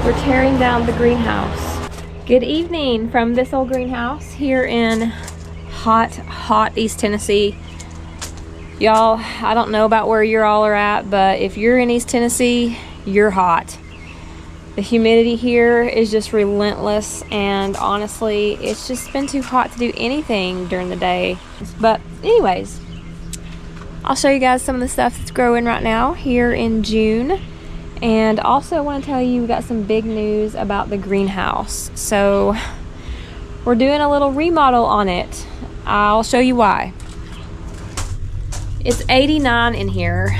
We're tearing down the greenhouse. Good evening from this old greenhouse here in hot East Tennessee. Y'all, I don't know about where you all are at, but if you're in East Tennessee, you're hot. The humidity here is just relentless, and honestly, it's just been too hot to do anything during the day. But anyways, I'll show you guys some of the stuff that's growing right now here in June. And also I want to tell you we got some big news about the greenhouse. So we're doing a little remodel on it. I'll show you why. It's 89 in here.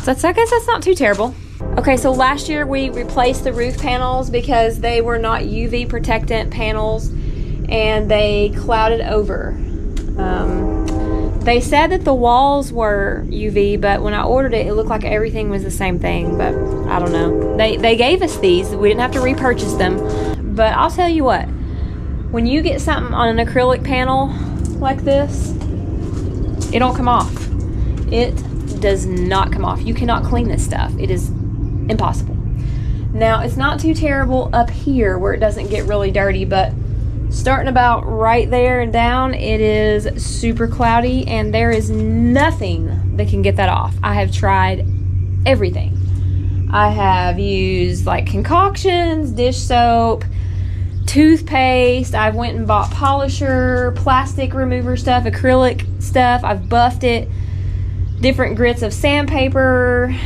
So I guess that's not too terrible. Okay, so last year we replaced the roof panels because they were not UV protectant panels and they clouded over. They said that the walls were UV, but when I ordered it, it looked like everything was the same thing, but I don't know. They gave us these. We didn't have to repurchase them. But I'll tell you what, when you get something on an acrylic panel like this, it don't come off. It does not come off. You cannot clean this stuff. It is impossible. Now, it's not too terrible up here where it doesn't get really dirty, but starting about right there and down, it is super cloudy and there is nothing that can get that off. I have tried everything. I have used like concoctions, dish soap, toothpaste. I've went and bought polisher, plastic remover stuff, acrylic stuff. I've buffed it, different grits of sandpaper,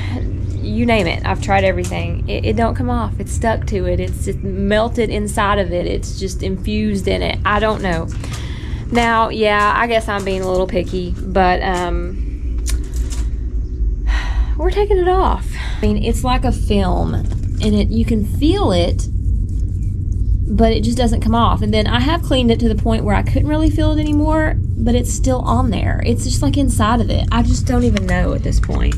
you name it. I've tried everything. It don't come off. It's stuck to it. It's just melted inside of it. It's just infused in it. I don't know. Now, yeah, I guess I'm being a little picky, but we're taking it off. I mean, it's like a film, and you can feel it, but it just doesn't come off. And then I have cleaned it to the point where I couldn't really feel it anymore, but it's still on there. It's just like inside of it. I just don't even know at this point.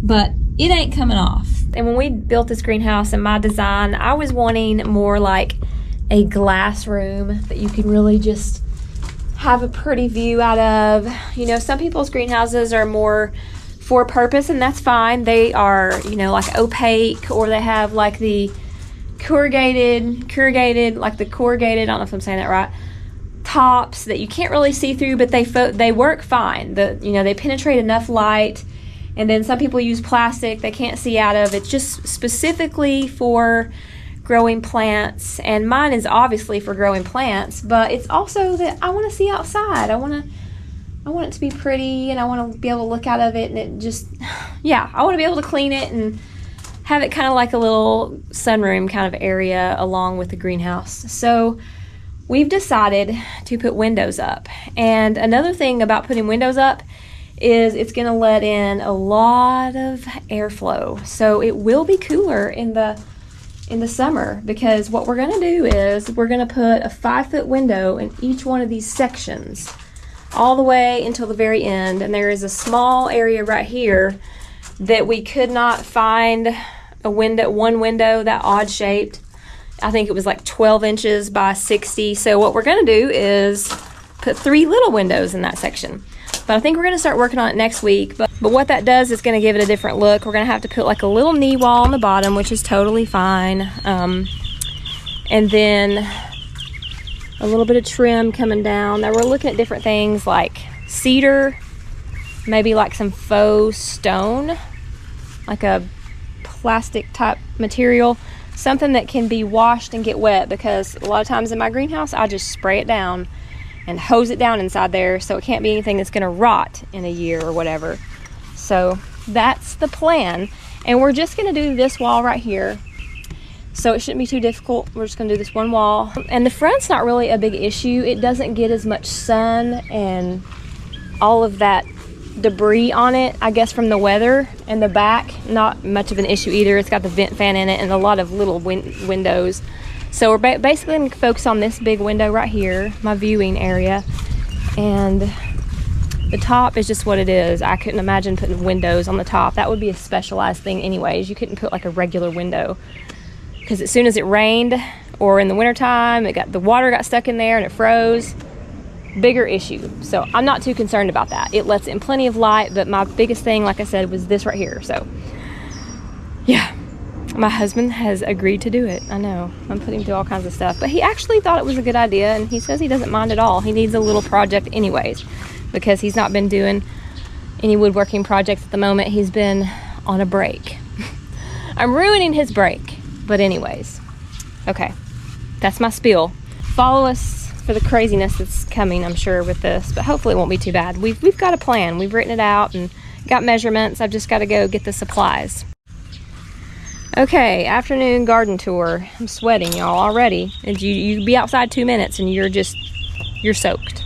But it ain't coming off. And when we built this greenhouse and my design, I was wanting more like a glass room that you can really just have a pretty view out of. You know, some people's greenhouses are more for purpose, and that's fine. They are, you know, like opaque, or they have like the corrugated, like the corrugated, I don't know if I'm saying that right, tops that you can't really see through, but they work fine. You know, they penetrate enough light. And then some people use plastic they can't see out of. It's just specifically for growing plants. And mine is obviously for growing plants, but it's also that I want to see outside. I want it to be pretty, and I want to be able to look out of it, and it just, yeah, I want to be able to clean it and have it kind of like a little sunroom kind of area along with the greenhouse. So we've decided to put windows up. And another thing about putting windows up is it's going to let in a lot of airflow, so it will be cooler in the summer, because what we're going to do is we're going to put a 5-foot window in each one of these sections all the way until the very end. And there is a small area right here that we could not find one window that odd shaped. I think it was like 12 inches by 60. So what we're going to do is put 3 little windows in that section. But I think we're going to start working on it next week. But what that does is going to give it a different look. We're going to have to put like a little knee wall on the bottom, which is totally fine. And then a little bit of trim coming down. Now we're looking at different things like cedar, maybe like some faux stone, like a plastic type material. Something that can be washed and get wet, because a lot of times in my greenhouse I just spray it down and hose it down inside there, so it can't be anything that's going to rot in a year or whatever. So that's the plan. And we're just going to do this wall right here, so it shouldn't be too difficult. We're just going to do this one wall. And the front's not really a big issue. It doesn't get as much sun and all of that debris on it, I guess, from the weather. And the back, not much of an issue either. It's got the vent fan in it and a lot of little windows. So we're basically going to focus on this big window right here, my viewing area. And the top is just what it is. I couldn't imagine putting windows on the top. That would be a specialized thing anyways. You couldn't put like a regular window, because as soon as it rained, or in the wintertime, the water got stuck in there and it froze. Bigger issue. So I'm not too concerned about that. It lets in plenty of light, but my biggest thing, like I said, was this right here. So yeah, My husband has agreed to do it. I know, I'm putting him through all kinds of stuff, but he actually thought it was a good idea, and he says he doesn't mind at all. He needs a little project anyways, because he's not been doing any woodworking projects at the moment. He's been on a break. I'm ruining his break, but anyways, okay, that's my spiel. Follow us for the craziness that's coming, I'm sure, with this, but hopefully it won't be too bad. We've got a plan. We've written it out and got measurements. I've just got to go get the supplies. Okay, afternoon garden tour. I'm sweating, y'all, already. And you be outside 2 minutes and you're soaked.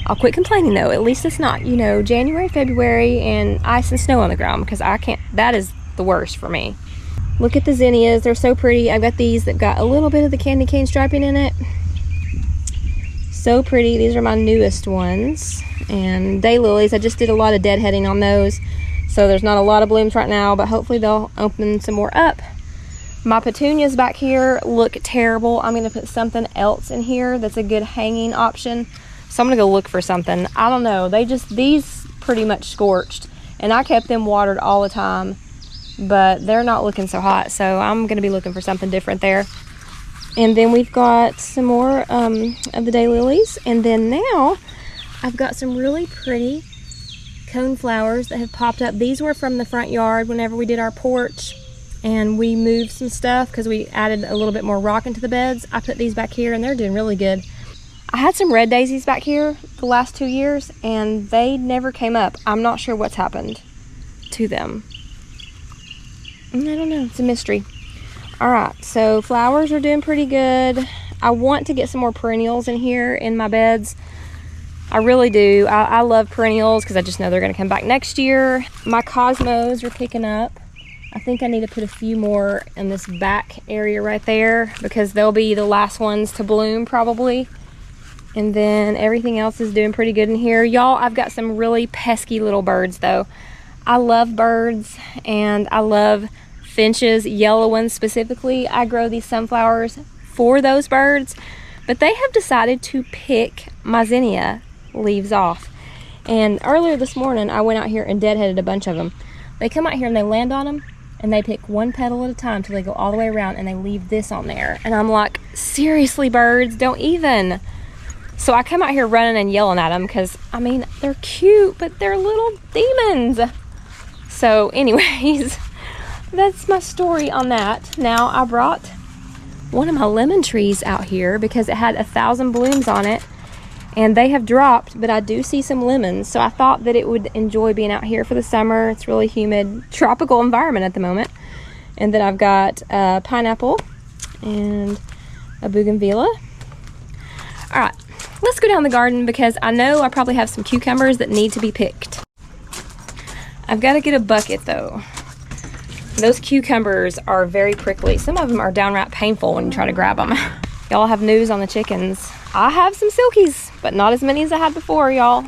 I'll quit complaining though. At least it's not, you know, January, February and ice and snow on the ground, because I can't, that is the worst for me. Look at the zinnias, they're so pretty. I've got these that got a little bit of the candy cane striping in it. So pretty. These are my newest ones. And daylilies, I just did a lot of deadheading on those. So there's not a lot of blooms right now, but hopefully they'll open some more up. My petunias back here look terrible. I'm going to put something else in here that's a good hanging option. So I'm going to go look for something. I don't know. These pretty much scorched. And I kept them watered all the time. But they're not looking so hot. So I'm going to be looking for something different there. And then we've got some more of the daylilies. And then now I've got some really pretty cone flowers that have popped up. These were from the front yard whenever we did our porch and we moved some stuff because we added a little bit more rock into the beds. I put these back here and they're doing really good. I had some red daisies back here the last 2 years and they never came up. I'm not sure what's happened to them. I don't know, it's a mystery. All right, so flowers are doing pretty good. I want to get some more perennials in here in my beds. I really do. I love perennials because I just know they're going to come back next year. My cosmos are picking up. I think I need to put a few more in this back area right there because they'll be the last ones to bloom probably. And then everything else is doing pretty good in here. Y'all, I've got some really pesky little birds though. I love birds and I love finches, yellow ones specifically. I grow these sunflowers for those birds, but they have decided to pick my zinnia leaves off. And earlier this morning I went out here and deadheaded a bunch of them. They come out here and they land on them and they pick one petal at a time till they go all the way around and they leave this on there. And I'm like, seriously birds, don't even. So I come out here running and yelling at them because I mean they're cute but they're little demons. So anyways, that's my story on that. Now I brought one of my lemon trees out here because it had 1,000 blooms on it and they have dropped, but I do see some lemons, so I thought that it would enjoy being out here for the summer. It's really humid, tropical environment at the moment. And then I've got a pineapple and a bougainvillea. All right, let's go down the garden because I know I probably have some cucumbers that need to be picked. I've got to get a bucket though. Those cucumbers are very prickly. Some of them are downright painful when you try to grab them. Y'all have news on the chickens. I have some silkies, but not as many as I had before, y'all.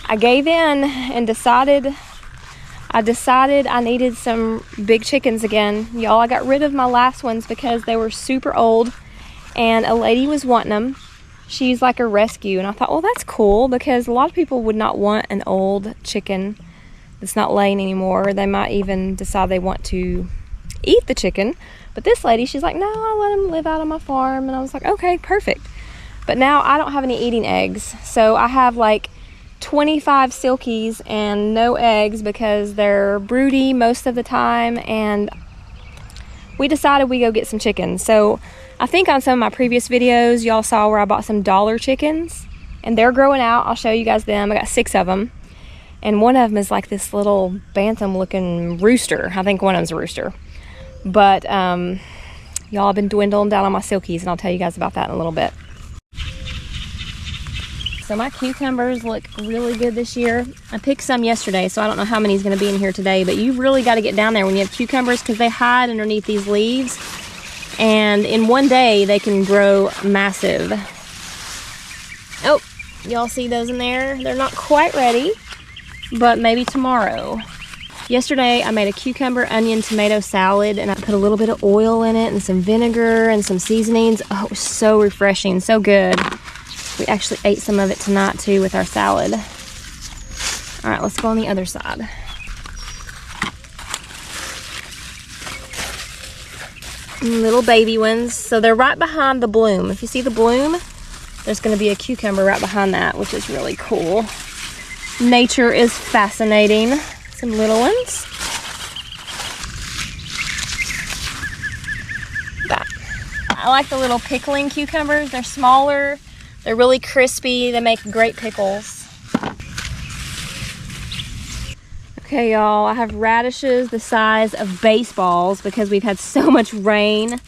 I gave in and decided I needed some big chickens again. Y'all, I got rid of my last ones because they were super old and a lady was wanting them. She's like a rescue and I thought, well, that's cool because a lot of people would not want an old chicken that's not laying anymore. They might even decide they want to eat the chicken. But this lady, she's like, no, I let them live out on my farm. And I was like, okay, perfect. But now I don't have any eating eggs. So I have like 25 silkies and no eggs because they're broody most of the time. And we decided we go get some chickens. So I think on some of my previous videos, y'all saw where I bought some dollar chickens. And they're growing out. I'll show you guys them. I got 6 of them. And one of them is like this little bantam looking rooster. I think one of them's a rooster. But y'all, have been dwindling down on my silkies and I'll tell you guys about that in a little bit. So my cucumbers look really good this year. I picked some yesterday, so I don't know how many is going to be in here today. But you really got to get down there when you have cucumbers because they hide underneath these leaves. And in one day, they can grow massive. Oh, y'all see those in there? They're not quite ready. But maybe tomorrow. Yesterday I made a cucumber onion tomato salad and I put a little bit of oil in it and some vinegar and some seasonings. Oh, it was so refreshing, so good. We actually ate some of it tonight too with our salad. All right, let's go on the other side. Little baby ones. So they're right behind the bloom. If you see the bloom, there's going to be a cucumber right behind that, which is really cool. Nature is fascinating. Some little ones. I like the little pickling cucumbers. They're smaller. They're really crispy. They make great pickles. Okay, y'all, I have radishes the size of baseballs because we've had so much rain.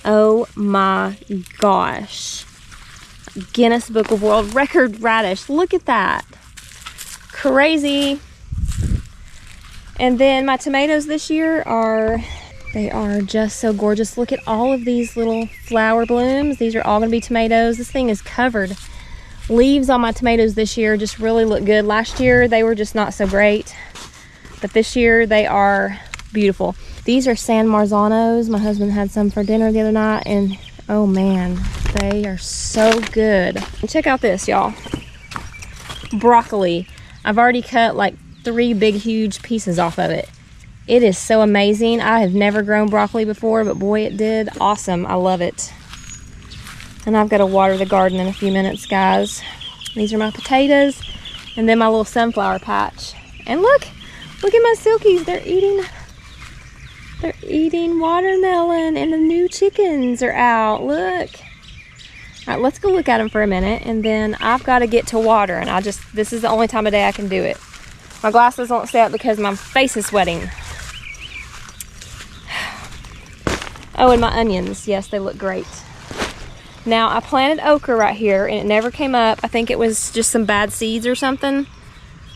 Oh my gosh. Guinness Book of World Record radish. Look at that. Crazy. And then my tomatoes this year they are just so gorgeous. Look at all of these little flower blooms. These are all gonna be tomatoes. This thing is covered. Leaves on my tomatoes this year just really look good. Last year, they were just not so great. But this year, they are beautiful. These are San Marzanos. My husband had some for dinner the other night, and oh man, they are so good. And check out this, y'all. Broccoli. I've already cut like 3 big, huge pieces off of it. It is so amazing. I have never grown broccoli before, but boy, it did awesome. I love it. And I've got to water the garden in a few minutes, guys. These are my potatoes, and then my little sunflower patch. And look at my silkies. They're eating watermelon, and the new chickens are out. Look. All right, let's go look at them for a minute, and then I've got to get to water, and this is the only time of day I can do it. My glasses won't stay up because my face is sweating. Oh, and my onions. Yes, they look great. Now, I planted okra right here, and it never came up. I think it was just some bad seeds or something.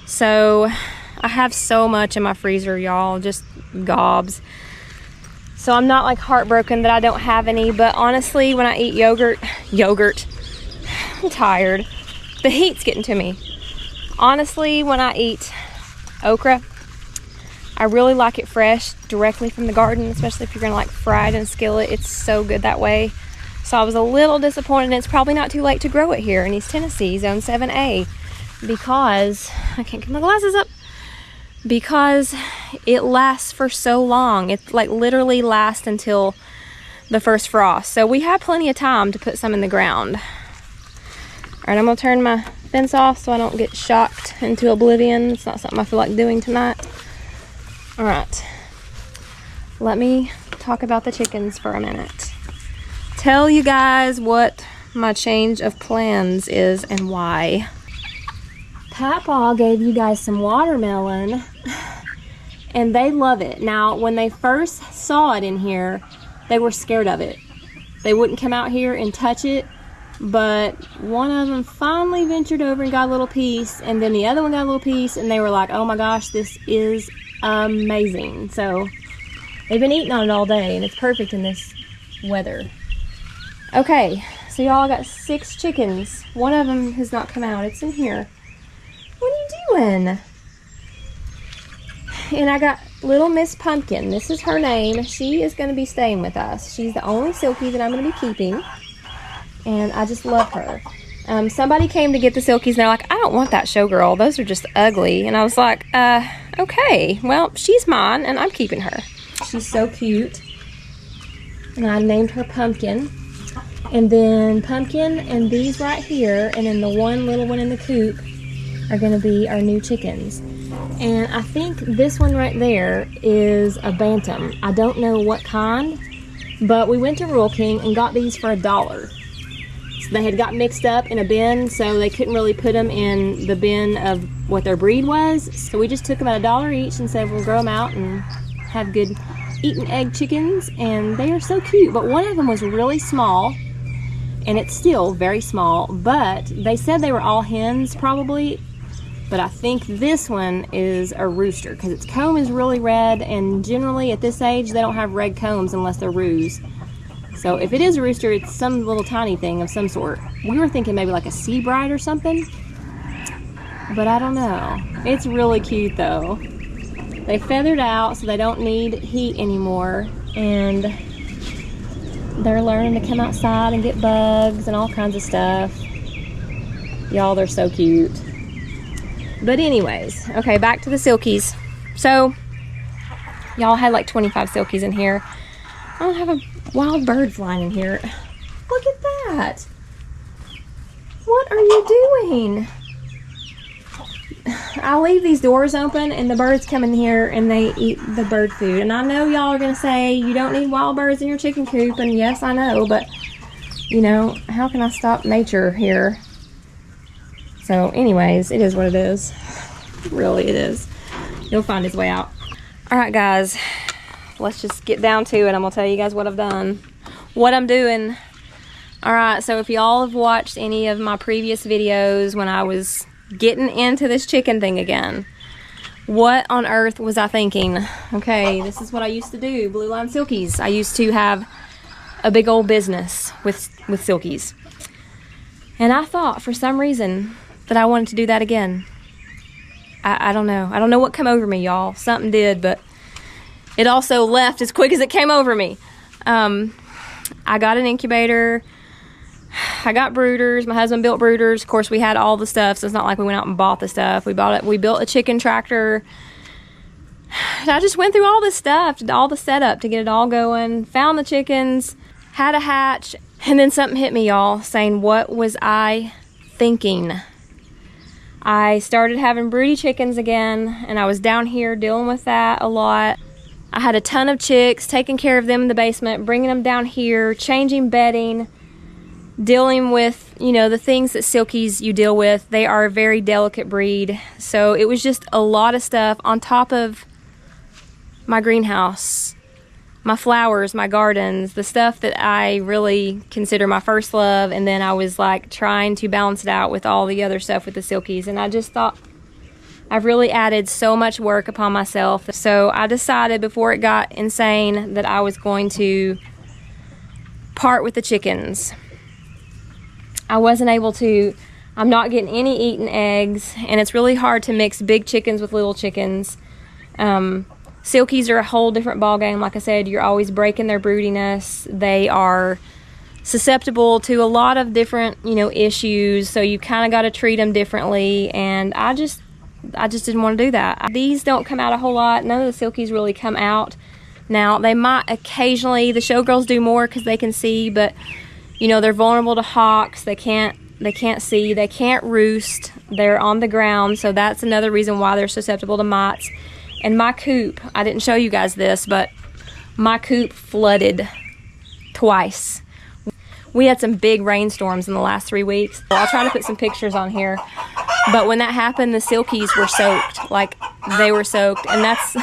So, I have so much in my freezer, y'all. Just gobs. So, I'm not like heartbroken that I don't have any. But honestly, when I eat yogurt, I'm tired. The heat's getting to me. Honestly, when I eat okra, I really like it fresh, directly from the garden, especially if you're gonna like fry it in a skillet. It's so good that way. So I was a little disappointed, and it's probably not too late to grow it here in East Tennessee, Zone 7A, because I can't get my glasses up, because it lasts for so long. It like literally lasts until the first frost. So we have plenty of time to put some in the ground. All right, I'm gonna turn my fence off so I don't get shocked into oblivion. It's not something I feel like doing tonight. All right, let me talk about the chickens for a minute. Tell you guys what my change of plans is and why. Papa gave you guys some watermelon, and they love it. Now, when they first saw it in here, they were scared of it. They wouldn't come out here and touch it, but one of them finally ventured over and got a little piece, and then the other one got a little piece, and they were like, oh my gosh, this is amazing. So they've been eating on it all day, and it's perfect in this weather. Okay, so y'all, got 6 chickens. One of them has not come out. It's in here. What are you doing? And I got little Miss Pumpkin. This is her name. She is going to be staying with us. She's the only silkie that I'm going to be keeping, and I just love her. Somebody came to get the silkies, and they're like, I don't want that showgirl. Those are just ugly. And I was like, okay, well, she's mine, and I'm keeping her. She's so cute. And I named her Pumpkin. And then Pumpkin and these right here, and then the one little one in the coop are going to be our new chickens. And I think this one right there is a bantam. I don't know what kind, but we went to Rural King and got these for $1. So they had got mixed up in a bin, so they couldn't really put them in the bin of what their breed was. So we just took them at $1 each and said we'll grow them out and have good eating egg chickens. And they are so cute. But one of them was really small, and it's still very small, but they said they were all hens probably. But I think this one is a rooster because its comb is really red, and generally at this age they don't have red combs unless they're roos. So if it is a rooster, it's some little tiny thing of some sort. We were thinking maybe like a sea bride or something, but I don't know. It's really cute though. They feathered out so they don't need heat anymore, and they're learning to come outside and get bugs and all kinds of stuff. Y'all, they're so cute. But anyways, okay, back to the silkies. So y'all had like 25 silkies in here. I don't have a wild bird flying in here. Look at that. What are you doing? I leave these doors open and the birds come in here and they eat the bird food. And I know y'all are going to say you don't need wild birds in your chicken coop. And yes, I know, but you know, how can I stop nature here? So anyways, it is what it is. Really, it is. He'll find his way out. All right, guys, let's just get down to it. I'm going to tell you guys what I've done, what I'm doing. All right, so if y'all have watched any of my previous videos when I was getting into this chicken thing again, what on earth was I thinking? Okay, this is what I used to do, Blue Line Silkies. I used to have a big old business with silkies. And I thought for some reason that I wanted to do that again. I don't know. I don't know what came over me, y'all. Something did, but it also left as quick as it came over me. I got an incubator. I got brooders. My husband built brooders. Of course, we had all the stuff, so it's not like we went out and bought the stuff. We bought it. We built a chicken tractor. I just went through all this stuff, all the setup to get it all going. Found the chickens, had a hatch, and then something hit me, y'all, saying, what was I thinking? I started having broody chickens again, and I was down here dealing with that a lot. I had a ton of chicks, taking care of them in the basement, bringing them down here, changing bedding, dealing with, you know, the things that silkies you deal with. They are a very delicate breed. So it was just a lot of stuff on top of my greenhouse, my flowers, my gardens, the stuff that I really consider my first love. And then I was like trying to balance it out with all the other stuff with the silkies. And I just thought I've really added so much work upon myself. So I decided before it got insane that I was going to part with the chickens. I wasn't able to, I'm not getting any eaten eggs, and it's really hard to mix big chickens with little chickens. Silkies are a whole different ball game. Like I said, you're always breaking their broodiness. They are susceptible to a lot of different, you know, issues, so you kind of got to treat them differently, and I just didn't want to do that. These don't come out a whole lot. None of the silkies really come out. Now, they might occasionally, the showgirls do more because they can see, but you know, they're vulnerable to hawks. They can't see, they can't roost. They're on the ground, so that's another reason why they're susceptible to mites. And my coop, I didn't show you guys this, but my coop flooded twice. We had some big rainstorms in the last 3 weeks. I'll try to put some pictures on here. But when that happened, the silkies were soaked. Like, they were soaked. And that's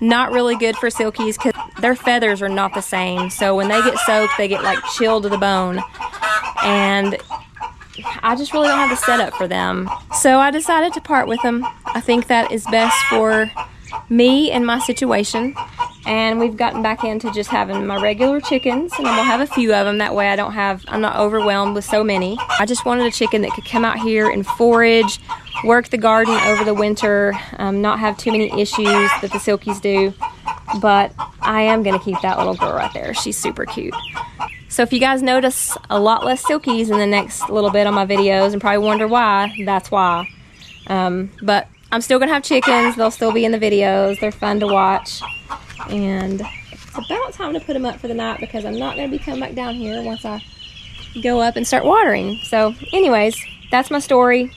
not really good for silkies because their feathers are not the same. So when they get soaked, they get like chilled to the bone. And I just really don't have the setup for them. So I decided to part with them. I think that is best for me and my situation. And we've gotten back into just having my regular chickens, and I'm gonna have a few of them. That way I'm not overwhelmed with so many. I just wanted a chicken that could come out here and forage, work the garden over the winter, not have too many issues that the silkies do. But I am gonna keep that little girl right there. She's super cute. So if you guys notice a lot less silkies in the next little bit on my videos and probably wonder why, that's why. But I'm still gonna have chickens. They'll still be in the videos. They're fun to watch. And it's about time to put them up for the night because I'm not going to be coming back down here once I go up and start watering. So anyways, that's my story.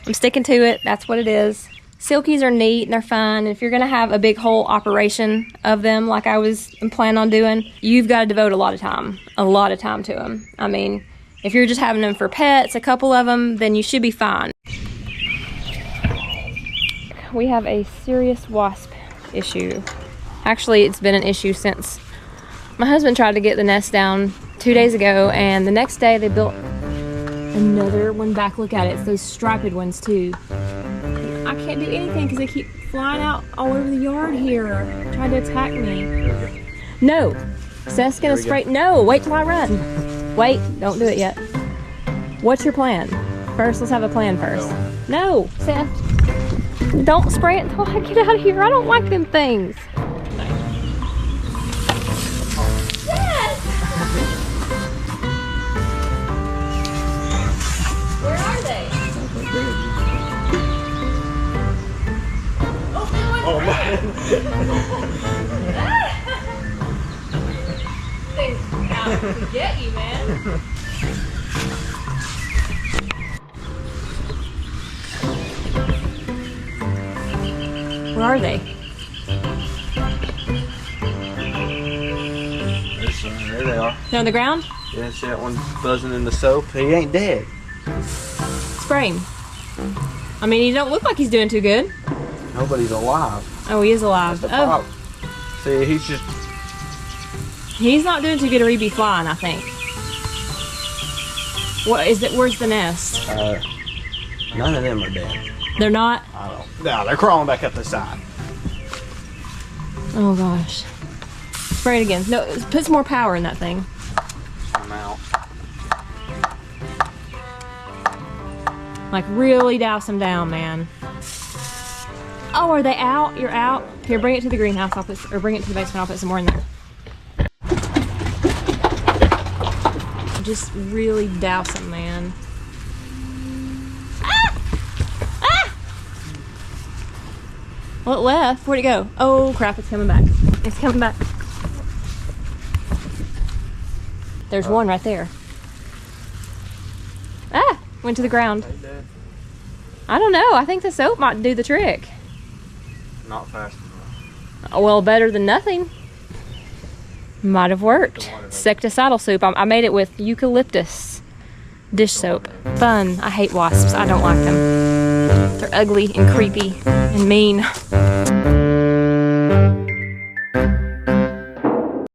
I'm sticking to it. That's what it is. Silkies are neat and they're fun. And if you're going to have a big whole operation of them like I was planning on doing, you've got to devote a lot of time to them. I mean, if you're just having them for pets, a couple of them, then you should be fine. We have a serious wasp issue. Actually, it's been an issue since my husband tried to get the nest down 2 days ago, and the next day they built another one back. Look at it. It's those striped ones too. I can't do anything because they keep flying out all over the yard here, trying to attack me. No. Seth's gonna spray. No, wait till I run. Wait, don't do it yet. What's your plan? First, let's have a plan first. No, Seth. Don't spray it until I get out of here. I don't like them things. Yes! Where are they? Oh, man. Get you, man. Where are they? There they are. They're on the ground? Yeah, see that one buzzing in the soap? He ain't dead. Spray him. I mean, he don't look like he's doing too good. Nobody's alive. Oh, he is alive. That's the problem. See, he's just... He's not doing too good, or he'd be flying, I think. What is it? Where's the nest? None of them are dead. They're not? I don't. No, they're crawling back up the side. Oh gosh. Spray it again. No, put some more power in that thing. I'm out. Like really douse them down, man. Oh, are they out? You're out? Here, bring it to the greenhouse. Or bring it to the basement. I'll put some more in there. Just really douse them, man. Ah! Ah! Well, it left. Where'd it go? Oh crap, it's coming back. It's coming back. There's one right there. Ah! Went to the ground. I don't know. I think the soap might do the trick. Not fast enough. Well, better than nothing. Might have worked. Insecticidal soup. I made it with eucalyptus dish soap. Fun. I hate wasps. I don't like them. They're ugly and creepy and mean.